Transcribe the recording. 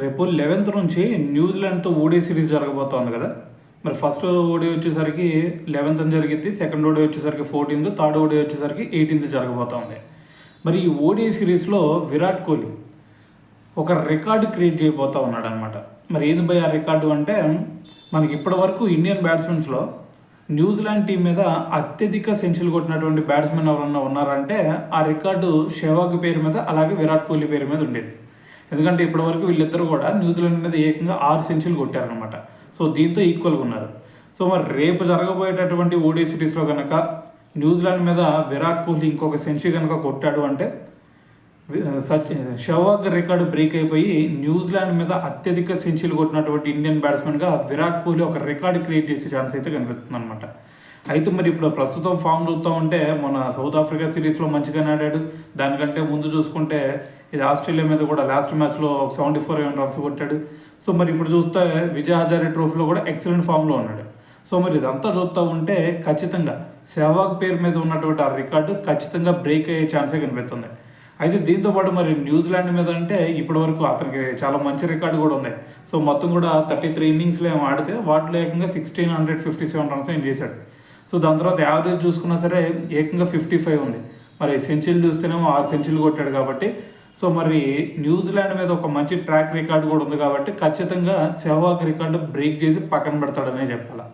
రేపు 11th నుంచి న్యూజిలాండ్తో ఓడీ సిరీస్ జరగబోతోంది కదా. మరి ఫస్ట్ ఓడీ వచ్చేసరికి 11th జరిగింది, సెకండ్ ఓడీ వచ్చేసరికి 14th, థర్డ్ ఓడీ వచ్చేసరికి 18th జరగబోతోంది. మరి ఈ ఓడీ సిరీస్లో విరాట్ కోహ్లీ ఒక రికార్డు క్రియేట్ చేయబోతూ ఉన్నాడు అనమాట. మరి ఏంది భయ్ ఆ రికార్డు అంటే, మనకి ఇప్పటి వరకు ఇండియన్ బ్యాట్స్మెన్స్లో న్యూజిలాండ్ టీం మీద అత్యధిక సెంచరీలు కొట్టినటువంటి బ్యాట్స్మెన్ ఎవరన్నా ఉన్నారంటే ఆ రికార్డు సెహ్వాగ్ పేరు మీద, అలాగే విరాట్ కోహ్లీ పేరు మీద ఉండేది. ఎందుకంటే ఇప్పటివరకు వీళ్ళిద్దరూ కూడా న్యూజిలాండ్ మీద ఏకంగా 6 సెంచరీలు కొట్టారనమాట. సో దీంతో ఈక్వల్గా ఉన్నారు. సో మరి రేపు జరగబోయేటటువంటి ఓడీ సిరీస్లో కనుక న్యూజిలాండ్ మీద విరాట్ కోహ్లీ ఇంకొక సెంచరీ కనుక కొట్టాడు అంటే సెహ్వాగ్ రికార్డు బ్రేక్ అయిపోయి న్యూజిలాండ్ మీద అత్యధిక సెంచరీలు కొట్టినటువంటి ఇండియన్ బ్యాట్స్మెన్గా విరాట్ కోహ్లీ ఒక రికార్డు క్రియేట్ చేసే ఛాన్స్ అయితే కనిపిస్తుంది అనమాట. అయితే మరి ఇప్పుడు ప్రస్తుతం ఫామ్ చూస్తూ ఉంటే మన సౌత్ ఆఫ్రికా సిరీస్లో మంచిగానే ఆడాడు. దానికంటే ముందు చూసుకుంటే ఇది ఆస్ట్రేలియా మీద కూడా లాస్ట్ మ్యాచ్లో 74 రన్స్ కొట్టాడు. సో మరి ఇప్పుడు చూస్తే విజయ్ హజారే ట్రోఫీలో కూడా ఎక్సలెంట్ ఫామ్లో ఉన్నాడు. సో మరి ఇదంతా చూస్తూ ఉంటే ఖచ్చితంగా సెహ్వాగ్ పేరు మీద ఉన్నటువంటి ఆ రికార్డు ఖచ్చితంగా బ్రేక్ అయ్యే ఛాన్సే కనిపిస్తుంది. అయితే దీంతోపాటు మరి న్యూజిలాండ్ మీద అంటే ఇప్పటివరకు అతనికి చాలా మంచి రికార్డు కూడా ఉంది. సో మొత్తం కూడా 33 ఇన్నింగ్స్లో ఏమో ఆడితే వాటిలో ఏకంగా 1657 రన్స్ ఏం చేశాడు. సో దాని తర్వాత యావరేజ్ చూసుకున్నా సరే ఏకంగా 55 ఉంది. మరి సెంచరీలు చూస్తేనేమో 6 సెంచరీలు కొట్టాడు కాబట్టి, సో మరి న్యూజిలాండ్ మీద ఒక మంచి ట్రాక్ రికార్డు కూడా ఉంది కాబట్టి ఖచ్చితంగా సెహ్వాగ్ రికార్డు బ్రేక్ చేసి పక్కన పెడతాడనే చెప్పాలి.